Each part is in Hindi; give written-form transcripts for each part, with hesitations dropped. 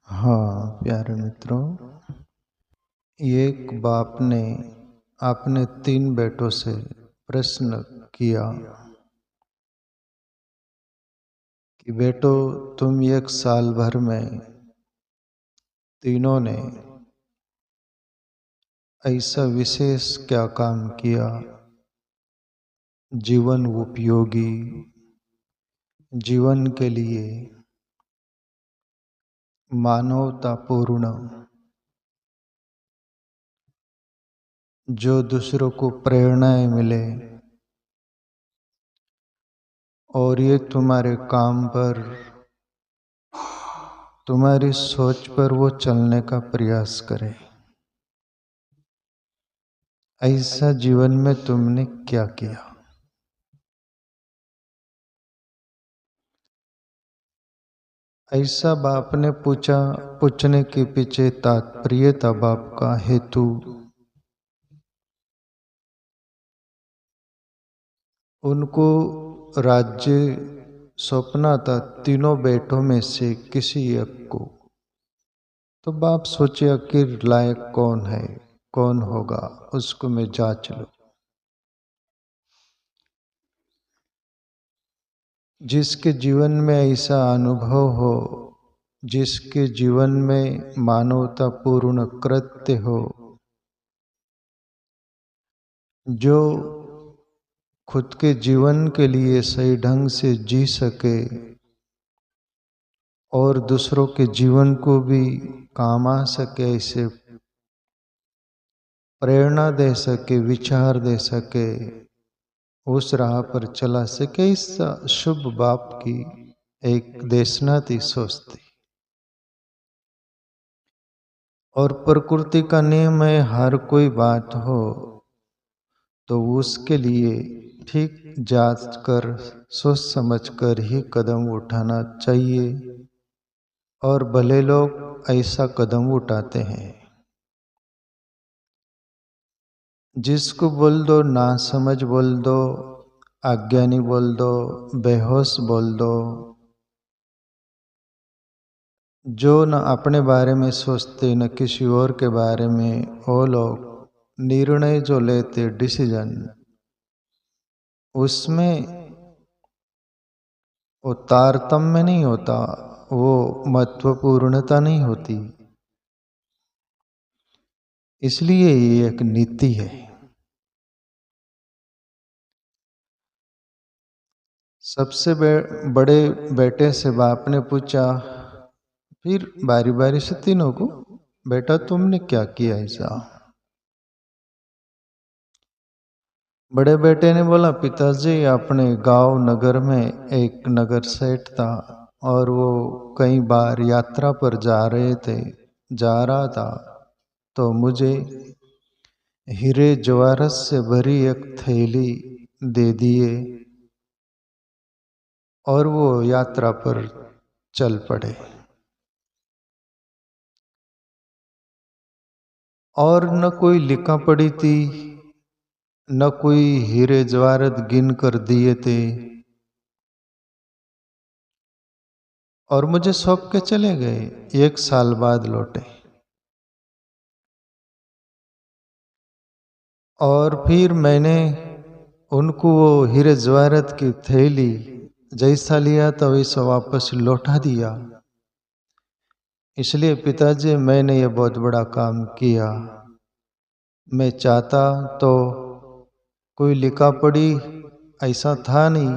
हाँ प्यारे मित्रों, एक बाप ने अपने 3 बेटों से प्रश्न किया कि बेटो, तुम 1 साल भर में तीनों ने ऐसा विशेष क्या काम किया, जीवन उपयोगी, जीवन के लिए मानवतापूर्ण, जो दूसरों को प्रेरणाएं मिले, और ये तुम्हारे काम पर, तुम्हारी सोच पर वो चलने का प्रयास करे। ऐसा जीवन में तुमने क्या किया? ऐसा बाप ने पूछा। पूछने के पीछे तात्पर्य था बाप का हेतु। उनको राज्य सौंपना था तीनों बेटों में से किसी एक को। तो बाप सोचे आखिर लायक कौन है, कौन होगा, उसको मैं जांच लूं। जिसके जीवन में ऐसा अनुभव हो, जिसके जीवन में मानवतापूर्ण कृत्य हो, जो खुद के जीवन के लिए सही ढंग से जी सके और दूसरों के जीवन को भी काम आ सके, ऐसे प्रेरणा दे सके, विचार दे सके, उस राह पर चला सके, इस शुभ बाप की एक देशना थी, सोच थी। और प्रकृति का नियम है, हर कोई बात हो तो उसके लिए ठीक जांच कर, सोच समझ कर ही कदम उठाना चाहिए। और भले लोग ऐसा कदम उठाते हैं। जिसको बोल दो ना समझ बोल दो, अज्ञानी बोल दो, बेहोश बोल दो, जो न अपने बारे में सोचते न किसी और के बारे में, वो लोग निर्णय जो लेते, डिसीजन, उसमें वो तारतम्य नहीं होता, वो महत्वपूर्णता नहीं होती। इसलिए ये एक नीति है। सबसे बड़े बेटे से बाप ने पूछा, फिर बारी बारी से तीनों को, बेटा तुमने क्या किया ऐसा? बड़े बेटे ने बोला, पिताजी अपने गांव नगर में एक नगर सेठ था और वो कई बार यात्रा पर जा रहा था, तो मुझे हीरे जवाहरात से भरी एक थैली दे दिए और वो यात्रा पर चल पड़े। और न कोई लिखा पड़ी थी, न कोई हीरे जवाहरात गिन कर दिए थे, और मुझे सौंप के चले गए। 1 साल बाद लौटे। और फिर मैंने उनको वो हीरे जवाहरात की थैली जैसा लिया था वैसा वापस लौटा दिया। इसलिए पिताजी, मैंने ये बहुत बड़ा काम किया। मैं चाहता तो कोई लिखा पड़ी ऐसा था नहीं,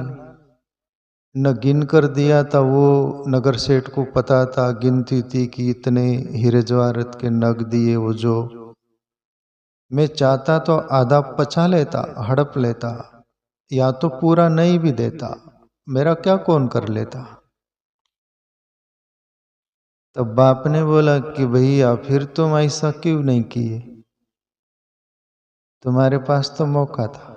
न गिन कर दिया था। वो नगर सेठ को पता था, गिनती थी कि इतने हीरे जवाहरात के नग दिए। वो जो मैं चाहता तो आधा पचा लेता, हड़प लेता, या तो पूरा नहीं भी देता, मेरा क्या कौन कर लेता। तब बाप ने बोला कि भैया फिर तुम ऐसा क्यों नहीं किए, तुम्हारे पास तो मौका था।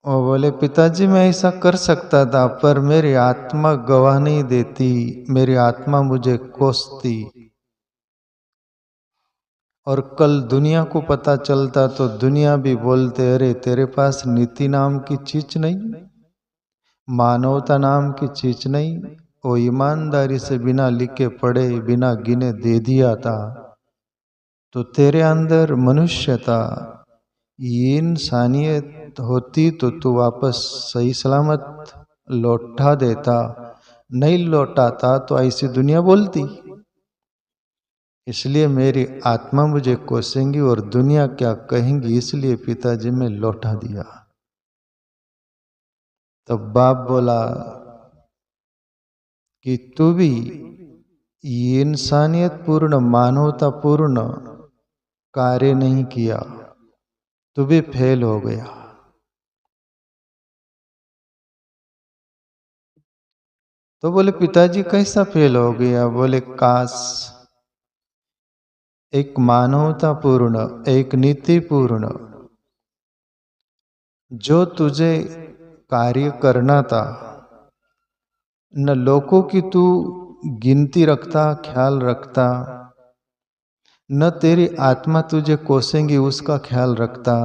वो बोले, पिताजी मैं ऐसा कर सकता था, पर मेरी आत्मा गवाह नहीं देती, मेरी आत्मा मुझे कोसती, और कल दुनिया को पता चलता तो दुनिया भी बोलते, अरे तेरे पास नीति नाम की चीज नहीं, मानवता नाम की चीज नहीं, वो ईमानदारी से बिना लिखे पढ़े बिना गिने दे दिया था, तो तेरे अंदर मनुष्यता, ये इंसानियत होती तो तू वापस सही सलामत लौटा देता। नहीं लौटाता तो ऐसी दुनिया बोलती। इसलिए मेरी आत्मा मुझे कोसेंगी और दुनिया क्या कहेंगी, इसलिए पिताजी में लौटा दिया। तब बाप बोला कि तू भी ये इंसानियत पूर्ण मानवता पूर्ण कार्य नहीं किया, तू भी फेल हो गया। तो बोले पिताजी कैसा फेल हो गया? बोले काश एक मानवता पूर्ण, एक नीति पूर्ण जो तुझे कार्य करना था, न लोगों की तू गिनती रखता, ख्याल रखता, न तेरी आत्मा तुझे कोसेंगी उसका ख्याल रखता,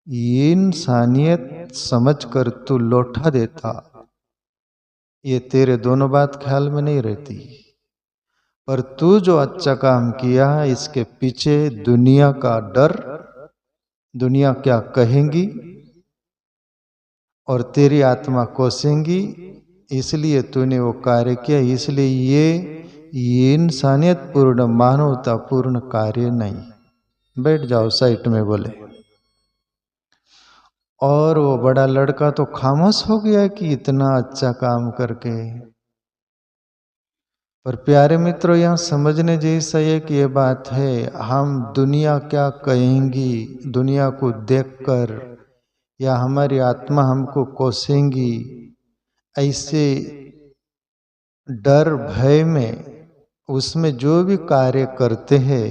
ये इंसानियत समझ कर तू लौटा देता। ये तेरे दोनों बात ख्याल में नहीं रहती। पर तू जो अच्छा काम किया है, इसके पीछे दुनिया का डर, दुनिया क्या कहेंगी और तेरी आत्मा कोसेंगी, इसलिए तूने वो कार्य किया। इसलिए ये इंसानियत पूर्ण मानवता पूर्ण कार्य नहीं। बैठ जाओ साइड में बोले। और वो बड़ा लड़का तो खामोश हो गया कि इतना अच्छा काम करके। पर प्यारे मित्रों, यहाँ समझने जैसा एक ये बात है, हम दुनिया क्या कहेंगी, दुनिया को देखकर या हमारी आत्मा हमको कोसेंगी, ऐसे डर भय में उसमें जो भी कार्य करते हैं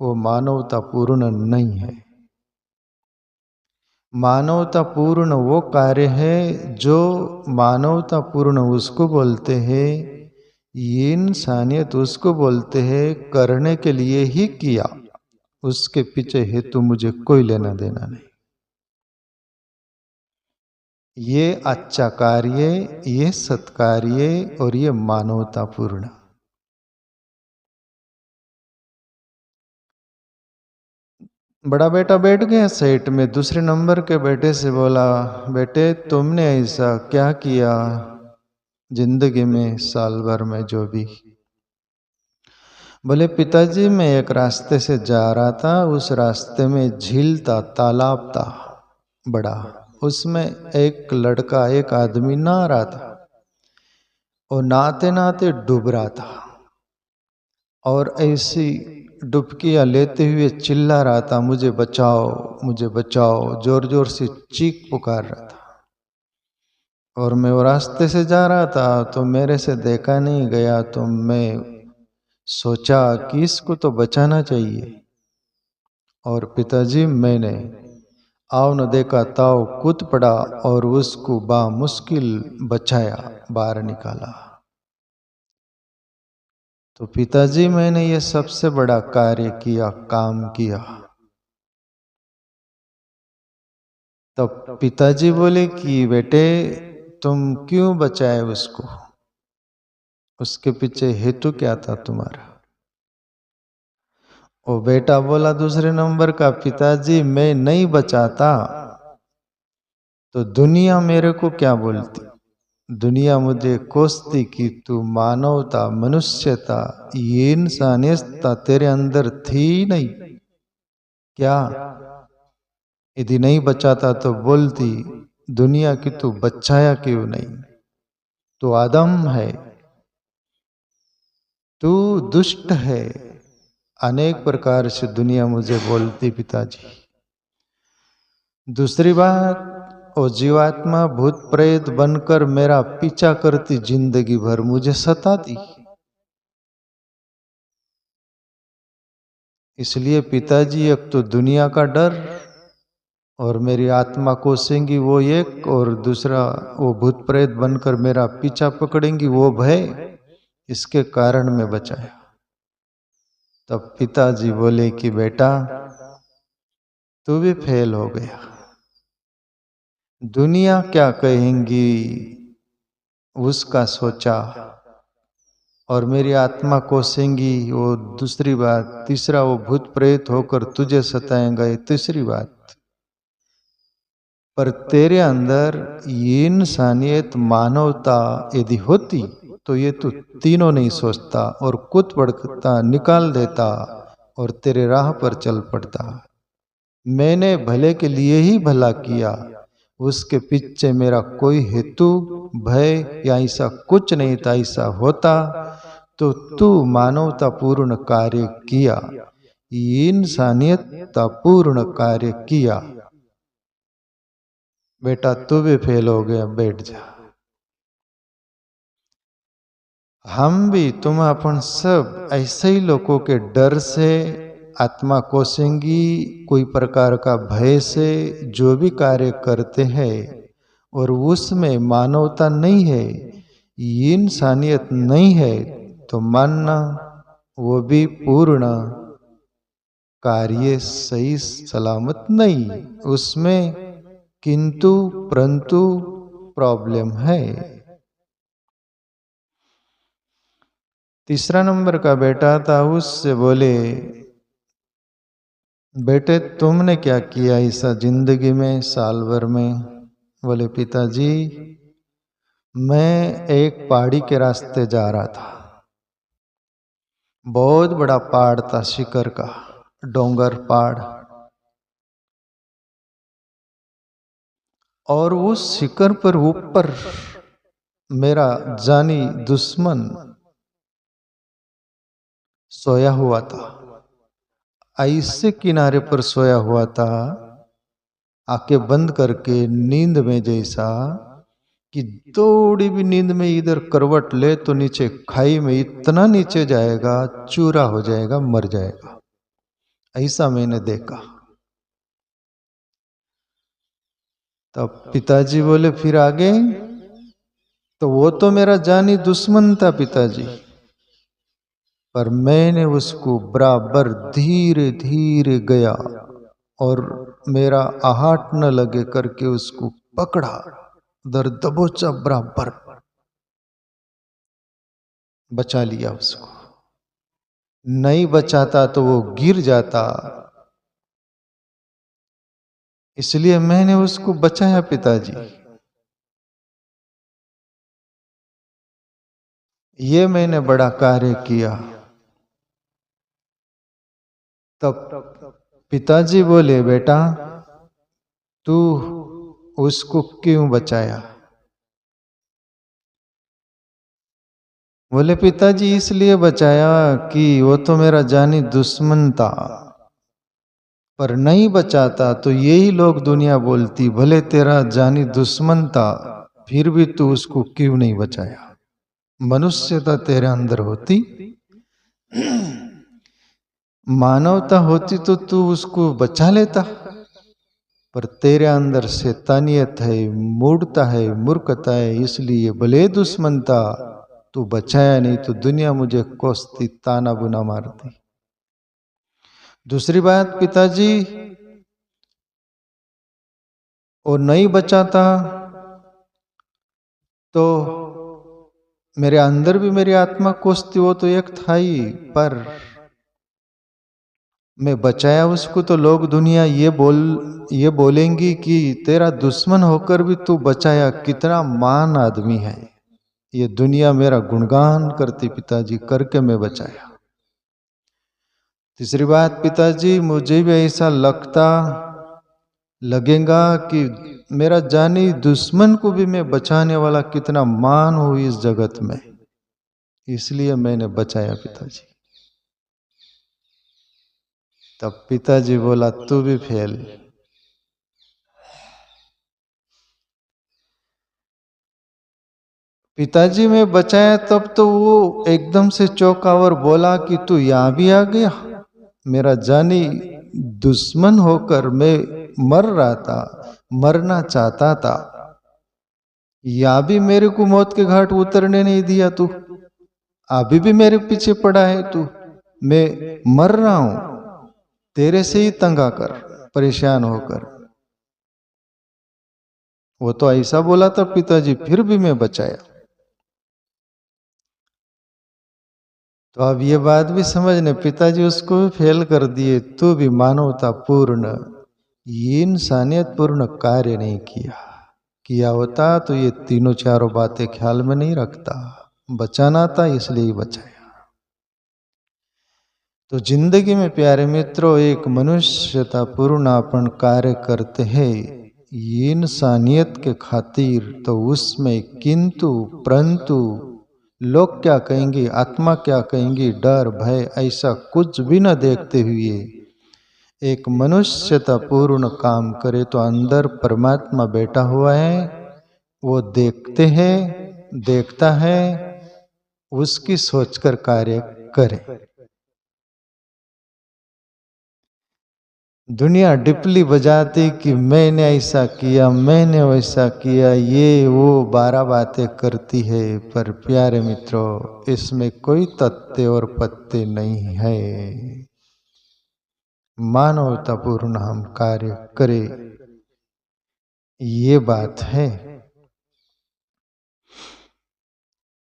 वो मानवता पूर्ण नहीं है। मानवता पूर्ण वो कार्य है जो मानवता पूर्ण उसको बोलते हैं, ये इंसानियत उसको बोलते हैं करने के लिए ही किया, उसके पीछे हेतु मुझे कोई लेना देना नहीं। ये अच्छा कार्य, ये सत्कार्य और ये मानवता पूर्ण। बड़ा बेटा बैठ गया सेट में, दूसरे नंबर के बेटे से बोला, बेटे तुमने ऐसा क्या किया जिंदगी में साल भर में जो भी? बोले पिताजी मैं एक रास्ते से जा रहा था, उस रास्ते में झील था, तालाब था बड़ा, उसमें एक लड़का एक आदमी नहा रहा था और नहाते नहाते डूब रहा था और ऐसी डुबकियां लेते हुए चिल्ला रहा था, मुझे बचाओ मुझे बचाओ, जोर जोर से चीख पुकार रहा था। और मैं वो रास्ते से जा रहा था तो मेरे से देखा नहीं गया, तो मैं सोचा कि इसको तो बचाना चाहिए। और पिताजी मैंने आओ न देखा ताओ कूद पड़ा और उसको बामुश्किल बचाया, बाहर निकाला। तो पिताजी मैंने ये सबसे बड़ा कार्य किया, काम किया। तो पिताजी बोले कि बेटे तुम क्यों बचाए उसको, उसके पीछे हेतु क्या था तुम्हारा? वो बेटा बोला दूसरे नंबर का, पिताजी मैं नहीं बचाता तो दुनिया मेरे को क्या बोलती? दुनिया मुझे कोसती कि तू मानवता, मनुष्यता, ये इंसानियत तेरे अंदर थी नहीं क्या? यदि नहीं बचाता तो बोलती दुनिया की तू बचाया क्यों नहीं, तू आदम है, तू दुष्ट है। अनेक प्रकार से दुनिया मुझे बोलती पिताजी। दूसरी बात, वो जीवात्मा भूत प्रेत बनकर मेरा पीछा करती, जिंदगी भर मुझे सताती। इसलिए पिताजी एक तो दुनिया का डर और मेरी आत्मा कोसेंगी वो एक, और दूसरा वो भूत प्रेत बनकर मेरा पीछा पकड़ेंगी वो भय, इसके कारण मैं बचाया। तब पिताजी बोले कि बेटा तू भी फेल हो गया। दुनिया क्या कहेंगी उसका सोचा और मेरी आत्मा कोसेंगी, वो दूसरी बात। तीसरा, वो भूत प्रेत होकर तुझे सताएंगा, ये तीसरी बात। पर तेरे अंदर ये इंसानियत, मानवता यदि होती तो ये तू तीनों नहीं सोचता और कूद पड़ता, निकाल देता और तेरे राह पर चल पड़ता। मैंने भले के लिए ही भला किया, उसके पीछे मेरा कोई हेतु, भय या ऐसा कुछ नहीं था। ऐसा होता तो तू मानवता पूर्ण कार्य किया, इंसानियत पूर्ण कार्य किया। बेटा तू भी फेल हो गया, बैठ जा। हम भी, तुम अपन सब ऐसे ही लोगों के डर से आत्मा कोसेंगी, कोई प्रकार का भय से जो भी कार्य करते हैं और उसमें मानवता नहीं है, इंसानियत नहीं है, तो मानना वो भी पूर्ण कार्य सही सलामत नहीं, उसमें किंतु परंतु प्रॉब्लम है। तीसरा नंबर का बेटा था, उससे बोले बेटे तुमने क्या किया ऐसा जिंदगी में, साल भर में? बोले पिताजी मैं एक पहाड़ी के रास्ते जा रहा था। बहुत बड़ा पहाड़ था, शिखर का डोंगर पहाड़, और उस शिखर पर ऊपर मेरा जानी दुश्मन सोया हुआ था। ऐसे किनारे पर सोया हुआ था, आंखें बंद करके नींद में, जैसा कि थोड़ी भी नींद में इधर करवट ले तो नीचे खाई में इतना नीचे जाएगा, चूरा हो जाएगा, मर जाएगा। ऐसा मैंने देखा। तब पिताजी बोले फिर आगे? तो वो तो मेरा जानी दुश्मन था पिताजी, पर मैंने उसको बराबर धीरे धीरे गया और मेरा आहट न लगे करके उसको पकड़ा, दर दबोचा, बराबर बचा लिया उसको। नहीं बचाता तो वो गिर जाता, इसलिए मैंने उसको बचाया पिताजी। ये मैंने बड़ा कार्य किया। तब पिताजी बोले बेटा तू उसको क्यों बचाया? बोले पिताजी इसलिए बचाया कि वो तो मेरा जानी दुश्मन था, पर नहीं बचाता तो यही लोग दुनिया बोलती भले तेरा जानी दुश्मन था फिर भी तू उसको क्यों नहीं बचाया। मनुष्यता तेरे अंदर होती, मानवता होती तो तू उसको बचा लेता, पर तेरे अंदर शैतानियत है, मूढ़ता है, मूर्खता है, इसलिए भले दुश्मन था तू बचाया नहीं तो दुनिया मुझे कोसती, ताना बुना मारती। दूसरी बात पिताजी, और नहीं बचाता तो मेरे अंदर भी मेरी आत्मा कोसती, वो तो एक था ही, पर मैं बचाया उसको तो लोग दुनिया ये बोलेंगी कि तेरा दुश्मन होकर भी तू बचाया, कितना महान आदमी है, ये दुनिया मेरा गुणगान करती पिताजी, करके मैं बचाया। तीसरी बात पिताजी, मुझे भी ऐसा लगेगा कि मेरा जानी दुश्मन को भी मैं बचाने वाला कितना महान हूं इस जगत में, इसलिए मैंने बचाया पिताजी। तब पिताजी बोला तू भी फेल। पिताजी में बचाया तब तो वो एकदम से चौंका और बोला कि तू यहां भी आ गया, मेरा जानी दुश्मन होकर मैं मर रहा था, मरना चाहता था, या भी मेरे को मौत के घाट उतरने नहीं दिया तू, अभी भी मेरे पीछे पड़ा है तू, मैं मर रहा हूं तेरे से ही तंग आकर, परेशान होकर। वो तो ऐसा बोला था पिताजी, फिर भी मैं बचाया। तो अब ये बात भी समझने, पिताजी उसको भी फेल कर दिए, तू भी मानवता पूर्ण, ये इंसानियत पूर्ण कार्य नहीं किया होता तो ये तीनों चारों बातें ख्याल में नहीं रखता। बचाना था इसलिए ही बचाया। तो जिंदगी में प्यारे मित्रों एक मनुष्यता पूर्ण अपन कार्य करते हैं ये इंसानियत के खातिर, तो उसमें किंतु परंतु लोग क्या कहेंगे, आत्मा क्या कहेंगी, डर भय ऐसा कुछ भी न देखते हुए एक मनुष्यता पूर्ण काम करे तो अंदर परमात्मा बैठा हुआ है, वो देखता है, उसकी सोचकर कार्य करे। दुनिया डिपली बजाती कि मैंने ऐसा किया, मैंने वैसा किया, ये वो 12 बातें करती है, पर प्यारे मित्रों इसमें कोई तथ्य और पत्ते नहीं है। मानवतापूर्ण हम कार्य करें, ये बात है।